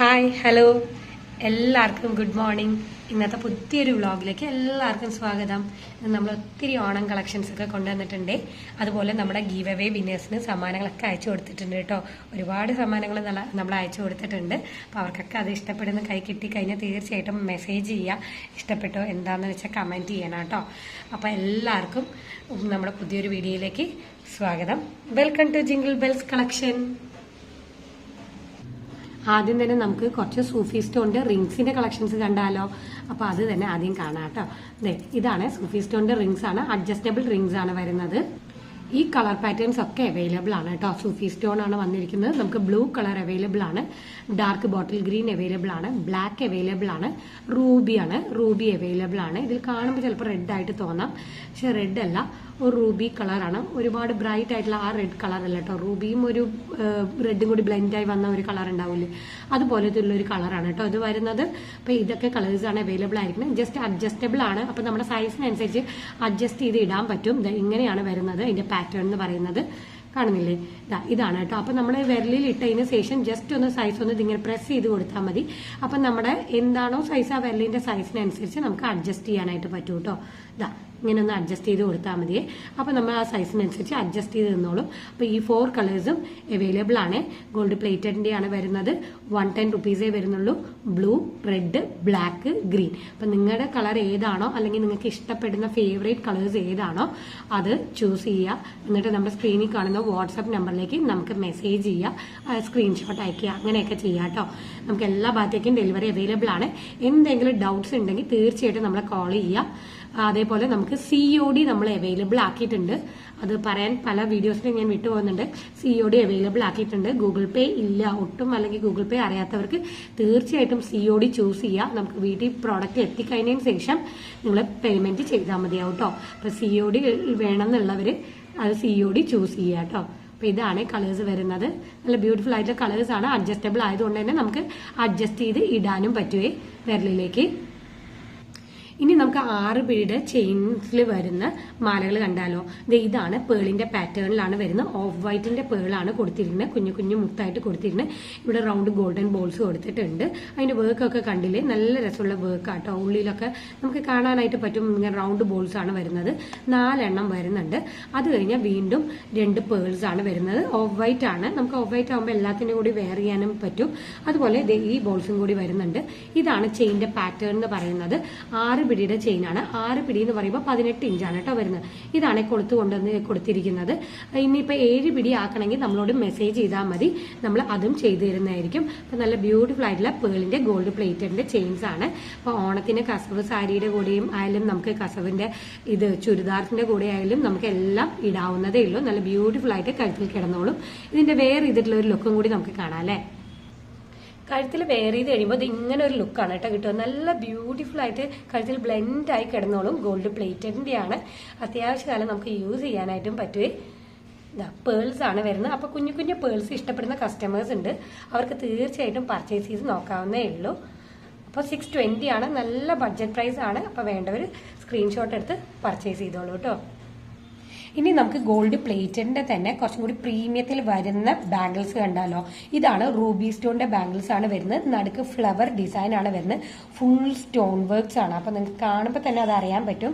Hi hello എല്ലാവർക്കും good morning. ഇന്നത്തെ പുതിയൊരു വ്ളോഗിലേക്ക് എല്ലാവർക്കും സ്വാഗതം. നമ്മൾ ഒത്തിരി ഓണം കളക്ഷൻസ് ഒക്കെ കൊണ്ടുവന്നിട്ടുണ്ട്. അതുപോലെ നമ്മുടെ ഗീവ് അവേ വിന്നേഴ്സിന് സമ്മാനങ്ങളൊക്കെ അയച്ചു കൊടുത്തിട്ടുണ്ട് കേട്ടോ. ഒരുപാട് സമ്മാനങ്ങൾ നമ്മൾ അയച്ചു കൊടുത്തിട്ടുണ്ട്. അപ്പോൾ അവർക്കൊക്കെ അത് ഇഷ്ടപ്പെടുന്ന കൈ കിട്ടിക്കഴിഞ്ഞാൽ തീർച്ചയായിട്ടും മെസ്സേജ് ചെയ്യുക. ഇഷ്ടപ്പെട്ടോ എന്താണെന്ന് വെച്ചാൽ കമൻറ്റ് ചെയ്യണം കേട്ടോ. അപ്പോൾ എല്ലാവർക്കും നമ്മുടെ പുതിയൊരു വീഡിയോയിലേക്ക് സ്വാഗതം. Welcome to jingle bells collection. ആദ്യം തന്നെ നമുക്ക് കുറച്ച് സൂഫി സ്റ്റോണിന്റെ റിങ്സിന്റെ കളക്ഷൻസ് കണ്ടാലോ. അപ്പൊ അത് തന്നെ ആദ്യം കാണാം കേട്ടോ. ഇതാണ് സൂഫി സ്റ്റോണിന്റെ റിങ്സ് ആണ്. അഡ്ജസ്റ്റബിൾ റിങ്സ് ആണ് വരുന്നത്. ഈ കളർ പാറ്റേൺസ് ഒക്കെ അവൈലബിൾ ആണ് കേട്ടോ. സൂഫി സ്റ്റോൺ ആണ് വന്നിരിക്കുന്നത്. നമുക്ക് ബ്ലൂ കളർ അവൈലബിൾ ആണ്, ഡാർക്ക് ബോട്ടിൽ ഗ്രീൻ അവൈലബിൾ ആണ്, ബ്ലാക്ക് അവൈലബിൾ ആണ്, റൂബി അവൈലബിൾ ആണ്. ഇതിൽ കാണുമ്പോൾ ചിലപ്പോൾ റെഡ് ആയിട്ട് തോന്നാം, പക്ഷെ റെഡ് അല്ല, ഒരു റൂബി കളറാണ്. ഒരുപാട് ബ്രൈറ്റ് ആയിട്ടുള്ള ആ റെഡ് കളർ അല്ല കേട്ടോ. റൂബിയും ഒരു റെഡും കൂടി ബ്ലെൻഡായി വന്ന ഒരു കളർ ഉണ്ടാവില്ലേ, അതുപോലത്തെ ഉള്ള ഒരു കളറാണ് കേട്ടോ ഇത് വരുന്നത്. അപ്പോൾ ഇതൊക്കെ കളേഴ്സ് ആണ് അവൈലബിൾ ആയിരിക്കുന്നത്. ജസ്റ്റ് അഡ്ജസ്റ്റബിൾ ആണ്. അപ്പോൾ നമ്മുടെ സൈസിനനുസരിച്ച് അഡ്ജസ്റ്റ് ചെയ്ത് ഇടാൻ പറ്റും. ഇങ്ങനെയാണ് വരുന്നത് ഇതിന്റെ പാറ്റേൺ എന്ന് പറയുന്നത്. കാണുന്നില്ലേ, ഇതാണ് കേട്ടോ. അപ്പൊ നമ്മൾ വിരലിൽ ഇട്ടതിന് ശേഷം ജസ്റ്റ് ഒന്ന് സൈസ് ഒന്ന് ഇതിങ്ങനെ പ്രസ് ചെയ്ത് കൊടുത്താൽ മതി. അപ്പൊ നമ്മുടെ എന്താണോ സൈസ് ആ വിരലിന്റെ സൈസിനനുസരിച്ച് നമുക്ക് അഡ്ജസ്റ്റ് ചെയ്യാനായിട്ട് പറ്റും കേട്ടോ. ഇങ്ങനെ ഒന്ന് അഡ്ജസ്റ്റ് ചെയ്ത് കൊടുത്താൽ മതി. അപ്പൊ നമ്മൾ ആ സൈസിനനുസരിച്ച് അഡ്ജസ്റ്റ് ചെയ്ത് നിന്നോളും. അപ്പൊ ഈ 4 കളേഴ്സും അവൈലബിൾ ആണ്. ഗോൾഡ് പ്ലേറ്റഡിന്റെ ആണ് വരുന്നത്. 110 റുപ്പീസേ വരുന്നുള്ളൂ. Blue, red, black, green. അപ്പൊ നിങ്ങളുടെ കളർ ഏതാണോ അല്ലെങ്കിൽ നിങ്ങൾക്ക് ഇഷ്ടപ്പെടുന്ന ഫേവറേറ്റ് കളേഴ്സ് ഏതാണോ അത് ചൂസ് ചെയ്യുക. എന്നിട്ട് നമ്മുടെ സ്ക്രീനിൽ കാണുന്ന വാട്സാപ്പ് നമ്പറിലേക്ക് നമുക്ക് മെസ്സേജ് ചെയ്യുക, സ്ക്രീൻഷോട്ട് അയക്കുക, അങ്ങനെയൊക്കെ ചെയ്യാം കേട്ടോ. നമുക്ക് എല്ലാ ഭാഗത്തേക്കും ഡെലിവറി അവൈലബിൾ ആണ്. എന്തെങ്കിലും ഡൗട്ട്സ് ഉണ്ടെങ്കിൽ തീർച്ചയായിട്ടും നമ്മളെ കോൾ ചെയ്യുക. അതേപോലെ നമുക്ക് COD നമ്മൾ അവൈലബിൾ ആക്കിയിട്ടുണ്ട്. അത് പറയാൻ പല വീഡിയോസിലും ഞാൻ വിട്ടുപോകുന്നുണ്ട്. COD അവൈലബിൾ ആക്കിയിട്ടുണ്ട്. ഗൂഗിൾ പേ ഇല്ല ഒട്ടും, അല്ലെങ്കിൽ ഗൂഗിൾ പേ അറിയാത്തവർക്ക് തീർച്ചയായിട്ടും COD ചൂസ് ചെയ്യുക. നമുക്ക് വീട്ടിൽ പ്രോഡക്റ്റ് എത്തിക്കഴിഞ്ഞതിന് ശേഷം നിങ്ങൾ പേയ്മെന്റ് ചെയ്താൽ മതിയാവും കേട്ടോ. അപ്പൊ COD വേണമെന്നുള്ളവര് അത് COD ചൂസ് ചെയ്യുക കേട്ടോ. അപ്പൊ ഇതാണ് കളേഴ്സ് വരുന്നത്. നല്ല ബ്യൂട്ടിഫുൾ ആയിട്ടുള്ള കളേഴ്സ് ആണ്. അഡ്ജസ്റ്റബിൾ ആയതുകൊണ്ട് തന്നെ നമുക്ക് അഡ്ജസ്റ്റ് ചെയ്ത് ഇടാനും പറ്റുവേ വിരലിലേക്ക്. ഇനി നമുക്ക് 6 പിടിയുടെ ചെയിൻസിൽ വരുന്ന മാലകൾ കണ്ടാലോ. ഇതാണ് പേളിന്റെ പാറ്റേണിലാണ് വരുന്നത്. ഓഫ് വൈറ്റിന്റെ പേളാണ് കൊടുത്തിരിക്കുന്നത്. കുഞ്ഞു കുഞ്ഞു മുത്തായിട്ട് കൊടുത്തിരിക്കുന്നത്. ഇവിടെ റൗണ്ട് ഗോൾഡൻ ബോൾസ് കൊടുത്തിട്ടുണ്ട്. അതിന്റെ വർക്കൊക്കെ കണ്ടില്ലേ, നല്ല രസമുള്ള വർക്ക് ആട്ടോ. ഉള്ളിലൊക്കെ നമുക്ക് കാണാനായിട്ട് പറ്റും. ഇങ്ങനെ റൗണ്ട് ബോൾസ് ആണ് വരുന്നത്. 4 എണ്ണം വരുന്നുണ്ട്. അത് കഴിഞ്ഞാൽ വീണ്ടും 2 പേൾസ് ആണ് വരുന്നത്. ഓഫ് വൈറ്റ് ആണ്. നമുക്ക് ഓഫ് വൈറ്റ് ആകുമ്പോൾ എല്ലാത്തിനും കൂടി വെയർ ചെയ്യാനും പറ്റും. അതുപോലെ ഈ ബോൾസും കൂടി വരുന്നുണ്ട്. ഇതാണ് ചെയിന്റെ പാറ്റേൺ എന്ന് പറയുന്നത്. 6 പിടിയുടെ ചെയിൻ ആണ്. 6 പിടി എന്ന് പറയുമ്പോൾ 18 ഇഞ്ചാണ് കേട്ടോ വരുന്നത്. ഇതാണ് കൊളുത്ത് കൊണ്ടുവന്ന് കൊടുത്തിരിക്കുന്നത്. ഇനിയിപ്പോൾ 7 പിടി ആക്കണമെങ്കിൽ നമ്മളോട് മെസ്സേജ് ചെയ്താൽ മതി, നമ്മൾ അതും ചെയ്തു തരുന്നതായിരിക്കും. അപ്പൊ നല്ല ബ്യൂട്ടിഫുൾ ആയിട്ടുള്ള പേളിന്റെ ഗോൾഡ് പ്ലേറ്റഡിന്റെ ചെയിൻസ് ആണ്. അപ്പൊ ഓണത്തിന് കസവ് സാരിയുടെ കൂടെയും ആയാലും നമുക്ക് കസവിന്റെ ഇത് ചുരിദാറിന്റെ കൂടെ ആയാലും നമുക്ക് എല്ലാം ഇടാവുന്നതേ ഉള്ളൂ. നല്ല ബ്യൂട്ടിഫുൾ ആയിട്ട് കഴുത്തിൽ കിടന്നോളും. ഇതിന്റെ വേറെ ഇതിലുള്ള ഒരു ലുക്കും കൂടി നമുക്ക് കാണാം അല്ലേ. കഴുത്തിൽ വെയർ ചെയ്ത് കഴിയുമ്പോൾ ഇത് ഇങ്ങനെ ഒരു ലുക്കാണ് കേട്ടോ കിട്ടുക. നല്ല ബ്യൂട്ടിഫുൾ ആയിട്ട് കഴുത്തിൽ ബ്ലെൻഡ് ആയി കിടന്നോളും. ഗോൾഡ് പ്ലേറ്റഡിന്റെ ആണ്. അത്യാവശ്യകാലം നമുക്ക് യൂസ് ചെയ്യാനായിട്ടും പറ്റുവേ. പേൾസ് ആണ് വരുന്നത്. അപ്പൊ കുഞ്ഞു കുഞ്ഞു പേൾസ് ഇഷ്ടപ്പെടുന്ന കസ്റ്റമേഴ്സ് ഉണ്ട്. അവർക്ക് തീർച്ചയായിട്ടും പർച്ചേസ് ചെയ്ത് നോക്കാവുന്നേ ഉള്ളൂ. അപ്പോൾ 620 ആണ്. നല്ല ബഡ്ജറ്റ് പ്രൈസ് ആണ്. അപ്പൊ വേണ്ടവർ സ്ക്രീൻഷോട്ട് എടുത്ത് പർച്ചേസ് ചെയ്തോളൂ കേട്ടോ. ഇനി നമുക്ക് ഗോൾഡ് പ്ലേറ്റഡിന്റെ തന്നെ കുറച്ചും കൂടി പ്രീമിയത്തിൽ വരുന്ന ബാംഗിൾസ് കണ്ടാലോ. ഇതാണ് റൂബി സ്റ്റോണിന്റെ ബാംഗിൾസ് ആണ് വരുന്നത്. നടുക്ക് ഫ്ലവർ ഡിസൈൻ ആണ് വരുന്നത്. ഫുൾ സ്റ്റോൺ വർക്ക്സ് ആണ്. അപ്പൊ നിങ്ങൾക്ക് കാണുമ്പോൾ തന്നെ അത് അറിയാൻ പറ്റും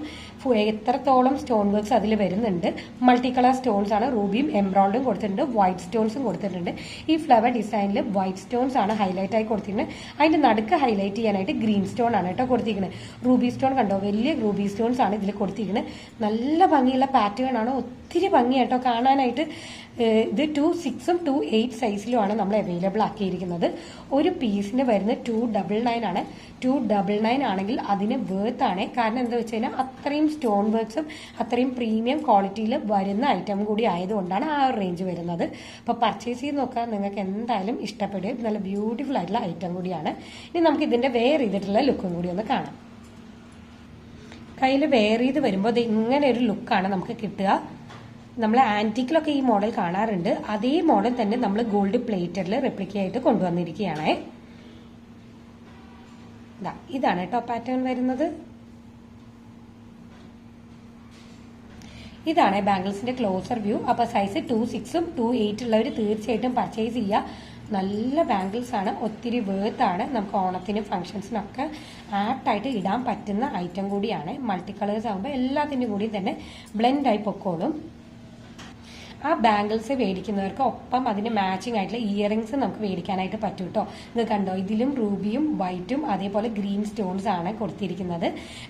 എത്രത്തോളം സ്റ്റോൺ വർക്ക്സ് അതിൽ വരുന്നുണ്ട്. മൾട്ടി കളർ സ്റ്റോൺസ് ആണ്. റൂബിയും എംബ്രോയിഡും കൊടുത്തിട്ടുണ്ട്, വൈറ്റ് സ്റ്റോൺസും കൊടുത്തിട്ടുണ്ട്. ഈ ഫ്ലവർ ഡിസൈനിൽ വൈറ്റ് സ്റ്റോൺസ് ആണ് ഹൈലൈറ്റ് ആയി കൊടുത്തിരിക്കുന്നത്. അതിന്റെ നടുക്ക് ഹൈലൈറ്റ് ചെയ്യാനായിട്ട് ഗ്രീൻ സ്റ്റോൺ ആണ് കേട്ടോ കൊടുത്തിരിക്കുന്നത്. റൂബി സ്റ്റോൺ കണ്ടോ, വലിയ റൂബി സ്റ്റോൺസ് ആണ് ഇതിൽ കൊടുത്തിരിക്കുന്നത്. നല്ല ഭംഗിയുള്ള പാറ്റേൺ ആണ്. ഒത്തിരി ഭംഗിയായിട്ടോ കാണാനായിട്ട്. ഇത് 2.6ഉം 2.8 സൈസിലുമാണ് നമ്മൾ അവൈലബിൾ ആക്കിയിരിക്കുന്നത്. ഒരു പീസിന് വരുന്നത് 299 ആണ്. 299 ആണെങ്കിൽ അതിന് വേർത്ത് ആണ്. കാരണം എന്താ വെച്ച് കഴിഞ്ഞാൽ അത്രയും സ്റ്റോൺ വർക്ക്സും അത്രയും പ്രീമിയം ക്വാളിറ്റിയിൽ വരുന്ന ഐറ്റം കൂടി ആയതുകൊണ്ടാണ് ആ ഒരു റേഞ്ച് വരുന്നത്. അപ്പൊ പർച്ചേസ് ചെയ്ത് നോക്കാൻ നിങ്ങൾക്ക് എന്തായാലും ഇഷ്ടപ്പെടും. നല്ല ബ്യൂട്ടിഫുൾ ആയിട്ടുള്ള ഐറ്റം കൂടിയാണ്. ഇനി നമുക്ക് ഇതിന്റെ വെയർ ചെയ്തിട്ടുള്ള ലുക്കും കൂടി ഒന്ന് കാണാം. കയ്യിൽ വെയർ ചെയ്ത് വരുമ്പോൾ ഇത് ഇങ്ങനെ ഒരു ലുക്കാണ് നമുക്ക് കിട്ടുക. നമ്മൾ ആന്റിക്കിലൊക്കെ ഈ മോഡൽ കാണാറുണ്ട്. അതേ മോഡൽ തന്നെ നമ്മൾ ഗോൾഡ് പ്ലേറ്റഡിൽ റെപ്ലിക്കയായിട്ട് കൊണ്ടുവന്നിരിക്കുകയാണ്. ഇതാണ് കേട്ടോ പാറ്റേൺ വരുന്നത്. ഇതാണ് ബാംഗിൾസിന്റെ ക്ലോസർ വ്യൂ. അപ്പൊ സൈസ് 2.6ഉം 2.8 ഉള്ളവർ തീർച്ചയായിട്ടും പർച്ചേസ് ചെയ്യുക. നല്ല ബാംഗിൾസ് ആണ്, ഒത്തിരി വേർത്താണ്, നമുക്ക് ഓണത്തിനും ഫംഗ്ഷൻസിനൊക്കെ ആപ്റ്റായിട്ട് ഇടാൻ പറ്റുന്ന ഐറ്റം കൂടിയാണ്. മൾട്ടി കളേഴ്സ് ആകുമ്പോൾ എല്ലാത്തിൻ്റെ കൂടി തന്നെ ബ്ലെൻഡായി പൊക്കോളും. ആ ബാംഗിൾസ് മേടിക്കുന്നവർക്ക് ഒപ്പം അതിന് മാച്ചിങ് ആയിട്ടുള്ള ഇയറിംഗ്സ് നമുക്ക് മേടിക്കാനായിട്ട് പറ്റും കേട്ടോ. ഇത് കണ്ടോ, ഇതിലും റൂബിയും വൈറ്റും അതേപോലെ ഗ്രീൻ സ്റ്റോൺസ് ആണ് കൊടുത്തിരിക്കുന്നത്.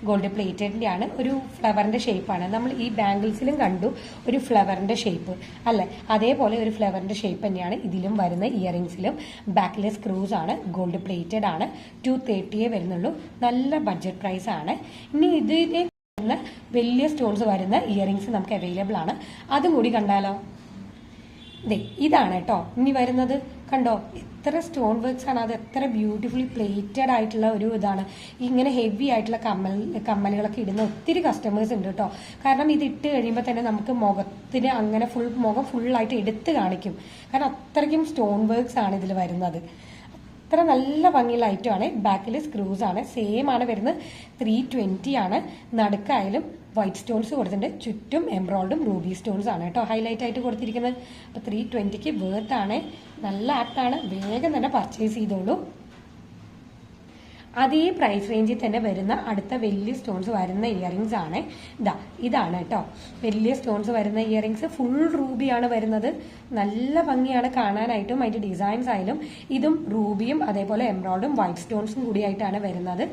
ഗോൾഡ് പ്ലേറ്റഡിന്റെ ആണ്, ഒരു ഫ്ലവറിന്റെ ഷേപ്പാണ്. നമ്മൾ ഈ ബാംഗിൾസിലും കണ്ടു ഒരു ഫ്ലവറിന്റെ ഷേപ്പ് അല്ലെ, അതേപോലെ ഒരു ഫ്ലവറിന്റെ ഷേപ്പ് തന്നെയാണ് ഇതിലും വരുന്ന ഇയറിംഗ്സിലും. ബാക്കിലെ സ്ക്രൂസ് ആണ്, ഗോൾഡ് പ്ലേറ്റഡ് ആണ്, 230 വരുന്നുള്ളൂ. നല്ല ബഡ്ജറ്റ് പ്രൈസ് ആണ്. ഇനി ഇതിനെ വലിയ സ്റ്റോൺസ് വരുന്ന ഇയറിംഗ്സ് നമുക്ക് അവൈലബിൾ ആണ്, അതും കൂടി കണ്ടാലോ. ഇതാണ് കേട്ടോ ഇനി വരുന്നത്. കണ്ടോ എത്ര സ്റ്റോൺ വർക്ക്സ് ആണ്, അത് എത്ര ബ്യൂട്ടിഫുള്ളി പ്ലേറ്റഡ് ആയിട്ടുള്ള ഒരു ഇതാണ്. ഇങ്ങനെ ഹെവി ആയിട്ടുള്ള കമ്മലുകളൊക്കെ ഇടുന്ന ഒത്തിരി കസ്റ്റമേഴ്സ് ഉണ്ട് കേട്ടോ. കാരണം ഇത് ഇട്ട് കഴിയുമ്പോൾ തന്നെ നമുക്ക് മുഖത്തിന് അങ്ങനെ മുഖം ഫുള്ളായിട്ട് എടുത്ത് കാണിക്കും. കാരണം അത്രയ്ക്കും സ്റ്റോൺ വർക്ക്സ് ആണ് ഇതിൽ വരുന്നത്. അത്ര നല്ല ഭംഗിയുള്ള ഐറ്റം ആണ്. ബാക്കിൽ സ്ക്രൂസ് ആണ്, സെയിം ആണ് വരുന്നത്. 320 ആണ്. നടുക്കായാലും വൈറ്റ് സ്റ്റോൺസ് കൊടുത്തിട്ടുണ്ട്, ചുറ്റും എംബ്രോയിഡും റൂബി സ്റ്റോൺസ് ആണ് കേട്ടോ ഹൈലൈറ്റ് ആയിട്ട് കൊടുത്തിരിക്കുന്നത്. അപ്പോൾ 320ക്ക് വേർത്ത് ആണ്, നല്ല ആപ്റ്റാണ്, വേഗം തന്നെ പർച്ചേസ് ചെയ്തോളൂ. അതേ പ്രൈസ് റേഞ്ചിൽ തന്നെ വരുന്ന അടുത്ത വലിയ സ്റ്റോൺസ് വരുന്ന ഇയറിംഗ്സ് ആണ്. ഇതാണ് കേട്ടോ വലിയ സ്റ്റോൺസ് വരുന്ന ഇയറിംഗ്സ്. ഫുൾ റൂബിയാണ് വരുന്നത്. നല്ല ഭംഗിയാണ് കാണാനായിട്ടും. അതിന്റെ ഡിസൈൻസ് ആയാലും ഇതും റൂബിയും അതേപോലെ എംബ്രോയിഡും വൈറ്റ് സ്റ്റോൺസും കൂടിയായിട്ടാണ് വരുന്നത്.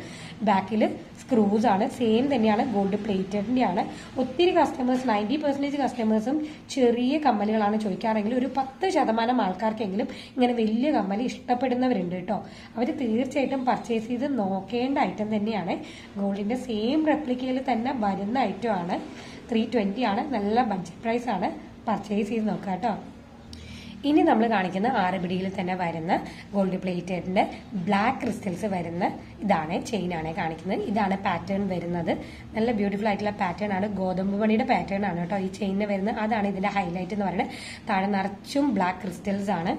ബാക്കിൽ സ്ക്രൂസ് ആണ്, സെയിം തന്നെയാണ്, ഗോൾഡ് പ്ലേറ്റഡിന്റെ ആണ്. ഒത്തിരി കസ്റ്റമേഴ്സ് 90% കസ്റ്റമേഴ്സും ചെറിയ കമ്മലുകളാണ് ചോദിക്കാറെങ്കിലും ഒരു 10% ആൾക്കാർക്കെങ്കിലും ഇങ്ങനെ വലിയ കമ്മൽ ഇഷ്ടപ്പെടുന്നവരുണ്ട് കേട്ടോ. അവർ തീർച്ചയായിട്ടും പർച്ചേസ് ചെയ്ത് നോക്കേണ്ട ഐറ്റം തന്നെയാണ്. ഗോൾഡിന്റെ സെയിം റെപ്ലിക്കയിൽ തന്നെ വരുന്ന ഐറ്റം ആണ്. 320 ആണ്, നല്ല ബഡ്ജറ്റ് പ്രൈസ് ആണ്. പർച്ചേസ് ചെയ്ത് നോക്കാം കേട്ടോ. ഇനി നമ്മൾ കാണിക്കുന്ന ആറബിഡിയിൽ തന്നെ വരുന്ന ഗോൾഡ് പ്ലേറ്റഡിന്റെ ബ്ലാക്ക് ക്രിസ്റ്റൽസ് വരുന്ന ഇതാണ്, ചെയിൻ ആണ് കാണിക്കുന്നത്. ഇതാണ് പാറ്റേൺ വരുന്നത്. നല്ല ബ്യൂട്ടിഫുൾ ആയിട്ടുള്ള പാറ്റേൺ ആണ്, ഗോതമ്പ് മണിയുടെ പാറ്റേൺ ആണ് കേട്ടോ ഈ ചെയിനിന് വരുന്നത്. അതാണ് ഇതിന്റെ ഹൈലൈറ്റ് എന്ന് പറയുന്നത്. താഴെ നിറച്ചും ബ്ലാക്ക് ക്രിസ്റ്റൽസ് ആണ്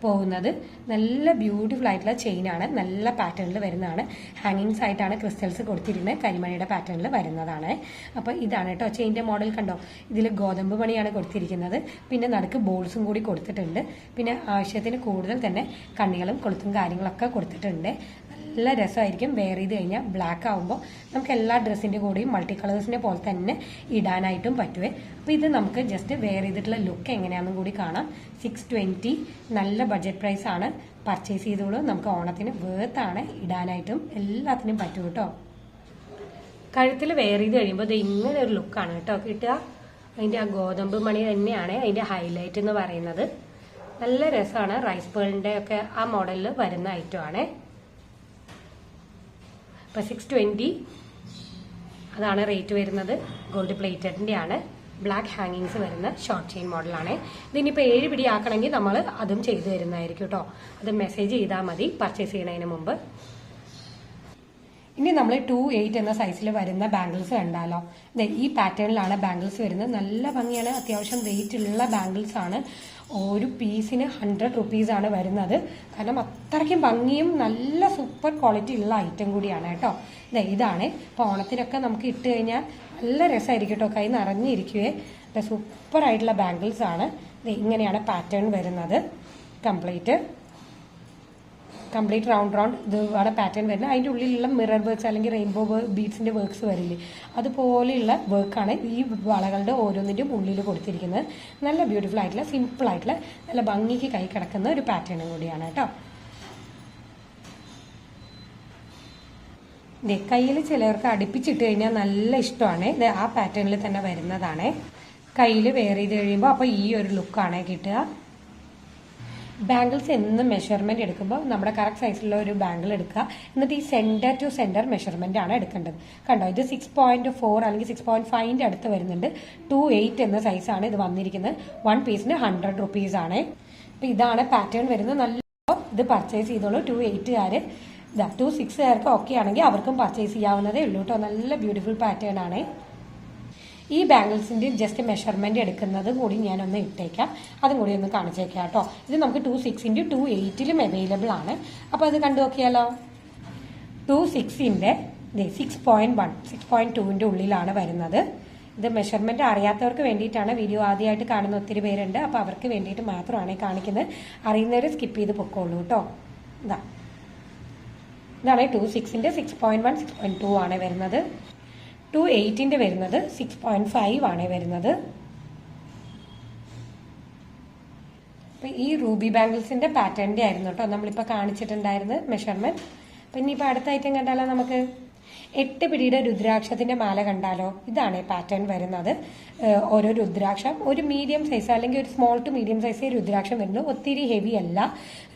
പോകുന്നത്. നല്ല ബ്യൂട്ടിഫുൾ ആയിട്ടുള്ള ചെയിൻ ആണ്, നല്ല പാറ്റേണിൽ വരുന്നതാണ്. ഹാങ്ങിങ്സ് ആയിട്ടാണ് ക്രിസ്റ്റൽസ് കൊടുത്തിരിക്കുന്നത്, കരിമണിയുടെ പാറ്റേണിൽ വരുന്നതാണ്. അപ്പോൾ ഇതാണ് കേട്ടോ ചെയിൻ്റെ മോഡൽ. കണ്ടോ ഇതിൽ ഗോതമ്പ് മണിയാണ് കൊടുത്തിരിക്കുന്നത്. പിന്നെ നടുക്ക് ബോൾസും കൂടി കൊടുത്തിട്ടുണ്ട്. പിന്നെ ആവശ്യത്തിന് കൂടുതൽ തന്നെ കണ്ണികളും കൊളുത്തും കാര്യങ്ങളൊക്കെ കൊടുത്തിട്ടുണ്ട്. നല്ല രസമായിരിക്കും വെയർ ചെയ്ത് കഴിഞ്ഞാൽ. ബ്ലാക്ക് ആകുമ്പോൾ നമുക്ക് എല്ലാ ഡ്രസ്സിൻ്റെ കൂടെയും മൾട്ടി കളേഴ്സിനെ പോലെ തന്നെ ഇടാനായിട്ടും പറ്റുമേ. അപ്പോൾ ഇത് നമുക്ക് ജസ്റ്റ് വെയർ ചെയ്തിട്ടുള്ള ലുക്ക് എങ്ങനെയാണെന്നും കൂടി കാണാം. 620 നല്ല ബഡ്ജറ്റ് പ്രൈസ് ആണ്. പർച്ചേസ് ചെയ്തോളൂ. നമുക്ക് ഓണത്തിന് വേർത്താണ്, ഇടാനായിട്ടും എല്ലാത്തിനും പറ്റും കേട്ടോ. കഴുത്തിൽ വെയർ ചെയ്ത് കഴിയുമ്പോൾ ഇത് ഇങ്ങനെ ഒരു ലുക്കാണ് കേട്ടോ കിട്ടുക. അതിൻ്റെ ആ ഗോതമ്പ് മണി തന്നെയാണ് അതിൻ്റെ ഹൈലൈറ്റ് എന്ന് പറയുന്നത്. നല്ല രസമാണ്. റൈസ് പേളിൻ്റെ ഒക്കെ ആ മോഡലിൽ വരുന്ന ഐറ്റം ആണ്. അപ്പോൾ 620 അതാണ് റേറ്റ് വരുന്നത്. ഗോൾഡ് പ്ലേറ്റഡിൻ്റെ ആണ്. ബ്ലാക്ക് ഹാങ്ങിങ്സ് വരുന്ന ഷോർട്ട് ചെയിൻ മോഡലാണ്. ഇതിനിപ്പോൾ 7 പിടി ആക്കണമെങ്കിൽ നമ്മൾ അതും ചെയ്തു തരുന്നതായിരിക്കും കേട്ടോ. അത് മെസ്സേജ് ചെയ്താൽ മതി പർച്ചേസ് ചെയ്യുന്നതിന് മുമ്പ്. ഇനി നമ്മൾ 28 എന്ന സൈസിൽ വരുന്ന ബാംഗിൾസ് കണ്ടാലോ. ഈ പാറ്റേണിലാണ് ബാംഗിൾസ് വരുന്നത്. നല്ല ഭംഗിയാണ്, അത്യാവശ്യം വെയിറ്റ് ഉള്ള ബാംഗിൾസ് ആണ്. ഒരു പീസിന് 100 റുപ്പീസ് ആണ് വരുന്നത്. കാരണം അത്രയ്ക്കും ഭംഗിയും നല്ല സൂപ്പർ ക്വാളിറ്റി ഉള്ള ഐറ്റം കൂടിയാണ് കേട്ടോ. ഇതാണ് ഇപ്പോൾ ഓണത്തിനൊക്കെ നമുക്ക് ഇട്ട് കഴിഞ്ഞാൽ നല്ല രസമായിരിക്കും കേട്ടോ. കൈ നിറഞ്ഞിരിക്കുവേ. സൂപ്പർ ആയിട്ടുള്ള ബാംഗിൾസ് ആണ്. ഇങ്ങനെയാണ് പാറ്റേൺ വരുന്നത്. കംപ്ലീറ്റ് റൗണ്ട് ഇതാണ് പാറ്റേൺ വരുന്നത്. അതിൻ്റെ ഉള്ളിലുള്ള മിറർ വർക്ക്സ് അല്ലെങ്കിൽ റെയിൻബോ ബീഡ്സിൻ്റെ വർക്ക്സ് വരില്ലേ, അതുപോലെയുള്ള വർക്കാണ് ഈ വളകളുടെ ഓരോന്നിൻ്റെയും ഉള്ളിൽ കൊടുത്തിരിക്കുന്നത്. നല്ല ബ്യൂട്ടിഫുൾ ആയിട്ടുള്ള സിമ്പിൾ ആയിട്ടുള്ള നല്ല ഭംഗിക്ക് കൈ കിടക്കുന്ന ഒരു പാറ്റേൺ കൂടിയാണ് കേട്ടോ. കയ്യിൽ ചിലവർക്ക് അടുപ്പിച്ചിട്ട് കഴിഞ്ഞാൽ നല്ല ഇഷ്ടമാണ്. ഇത് ആ പാറ്റേണിൽ തന്നെ വരുന്നതാണ്. കയ്യിൽ വെയർ ചെയ്ത് കഴിയുമ്പോൾ അപ്പോൾ ഈ ഒരു ലുക്കാണ് കിട്ടുക. ബാംഗിൾസ് എന്നും മെഷർമെന്റ് എടുക്കുമ്പോൾ നമ്മുടെ കറക്റ്റ് സൈസിലുള്ള ഒരു ബാംഗിൾ എടുക്കുക. എന്നിട്ട് ഈ സെന്റർ ടു സെന്റർ മെഷർമെന്റ് ആണ് എടുക്കേണ്ടത്. കണ്ടോ ഇത് 6.4 അല്ലെങ്കിൽ 6.5 അടുത്ത് വരുന്നുണ്ട്. 28 എന്ന സൈസാണ് ഇത് വന്നിരിക്കുന്നത്. 1 പീസിന് 100 റുപ്പീസ് ആണ്. അപ്പൊ ഇതാണ് പാറ്റേൺ വരുന്നത്. നല്ല ഇത് പർച്ചേസ് ചെയ്തോളൂ. 28കാർ 26കാർക്ക് ഓക്കെ ആണെങ്കിൽ അവർക്കും പർച്ചേസ് ചെയ്യാവുന്നതേ ഉള്ളൂ കേട്ടോ. നല്ല ബ്യൂട്ടിഫുൾ പാറ്റേൺ ആണ്. ഈ ബാംഗിൾസിന്റെ ജസ്റ്റ് മെഷർമെന്റ് എടുക്കുന്നത് കൂടി ഞാനൊന്ന് ഇട്ടേക്കാം, അതും കൂടി ഒന്ന് കാണിച്ചേക്കാം കേട്ടോ. ഇത് നമുക്ക് 26 × 2.8 അവൈലബിൾ ആണ്. അപ്പോൾ അത് കണ്ടു നോക്കിയാലോ. 26 6.1 6.2 ഉള്ളിലാണ് വരുന്നത്. ഇത് മെഷർമെന്റ് അറിയാത്തവർക്ക് വേണ്ടിയിട്ടാണ്, വീഡിയോ ആദ്യമായിട്ട് കാണുന്ന ഒത്തിരി പേരുണ്ട്, അപ്പോൾ അവർക്ക് വേണ്ടിയിട്ട് മാത്രമാണ് കാണിക്കുന്നത്. അറിയുന്നവർ സ്കിപ്പ് ചെയ്ത് പൊക്കോളൂ കേട്ടോ. ഇതാണ് 2.6ന്റെ 6.1 6.2 ആണ് വരുന്നത്. 2.8ന്റെ വരുന്നത് 6.5 ആണ് വരുന്നത്. അപ്പം ഈ റൂബി ബാംഗിൾസിന്റെ പാറ്റേണിന്റെ ആയിരുന്നു കേട്ടോ നമ്മളിപ്പോൾ കാണിച്ചിട്ടുണ്ടായിരുന്നത് മെഷർമെന്റ്. അപ്പം ഇനിയിപ്പോൾ അടുത്ത ഐറ്റം കണ്ടാലോ നമുക്ക്. 8 പിടിയുടെ രുദ്രാക്ഷത്തിന്റെ മാല കണ്ടാലോ. ഇതാണ് പാറ്റേൺ വരുന്നത്. ഓരോ രുദ്രാക്ഷം ഒരു മീഡിയം സൈസ് അല്ലെങ്കിൽ ഒരു സ്മോൾ ടു മീഡിയം സൈസ് രുദ്രാക്ഷം വരുന്നത്, ഒത്തിരി ഹെവി അല്ല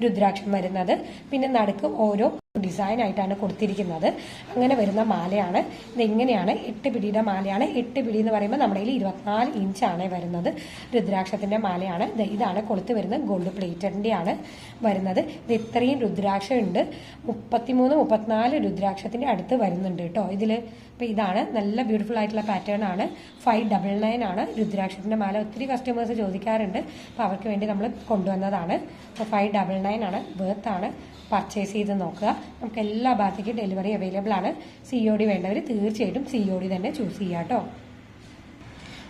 രുദ്രാക്ഷം വരുന്നത്. പിന്നെ നടുക്ക് ഓരോ ഡിസൈൻ ആയിട്ടാണ് കൊടുത്തിരിക്കുന്നത്. അങ്ങനെ വരുന്ന മാലയാണ് ഇതെങ്ങനെയാണ്. 8 പിടിയുടെ മാലയാണ്. 8 പിടി എന്ന് പറയുമ്പോൾ നമ്മുടെ കയ്യിൽ 24 ഇഞ്ചാണ് വരുന്നത്. രുദ്രാക്ഷത്തിന്റെ മാലയാണ്. ഇതാണ് കൊളുത്ത് വരുന്നത്. ഗോൾഡ് പ്ലേറ്റഡിന്റെ ആണ് വരുന്നത്. ഇത് ഇത്രയും രുദ്രാക്ഷം ഉണ്ട്. 33 34 രുദ്രാക്ഷത്തിന്റെ അടുത്ത് വരുന്നുണ്ട് കേട്ടോ ഇതില്. അപ്പൊ ഇതാണ് നല്ല ബ്യൂട്ടിഫുൾ ആയിട്ടുള്ള പാറ്റേൺ ആണ്. 599 ആണ് രുദ്രാക്ഷത്തിന്റെ മാല. ഒത്തിരി കസ്റ്റമേഴ്സ് ചോദിക്കാറുണ്ട്, അപ്പൊ അവർക്ക് വേണ്ടി നമ്മൾ കൊണ്ടുവന്നതാണ്. അപ്പോൾ 599 ആണ്. വർത്ത് ആണ്. പർച്ചേസ് ചെയ്ത് നോക്കുക. നമുക്ക് എല്ലാ ഭാഗത്തേക്കും ഡെലിവറി അവൈലബിൾ ആണ്. COD വേണ്ടവർ തീർച്ചയായിട്ടും COD തന്നെ ചൂസ് ചെയ്യുക കേട്ടോ.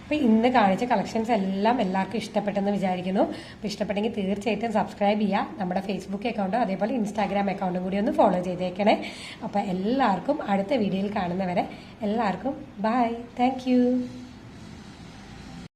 അപ്പോൾ ഇന്ന് കാണിച്ച കളക്ഷൻസ് എല്ലാം എല്ലാവർക്കും ഇഷ്ടപ്പെട്ടെന്ന് വിചാരിക്കുന്നു. അപ്പോൾ ഇഷ്ടപ്പെട്ടെങ്കിൽ തീർച്ചയായിട്ടും സബ്സ്ക്രൈബ് ചെയ്യുക. നമ്മുടെ ഫേസ്ബുക്ക് അക്കൗണ്ടും അതേപോലെ ഇൻസ്റ്റാഗ്രാം അക്കൗണ്ടും കൂടി ഒന്ന് ഫോളോ ചെയ്തേക്കണേ. അപ്പോൾ എല്ലാവർക്കും അടുത്ത വീഡിയോയിൽ കാണുന്നവരെ എല്ലാവർക്കും ബൈ. താങ്ക്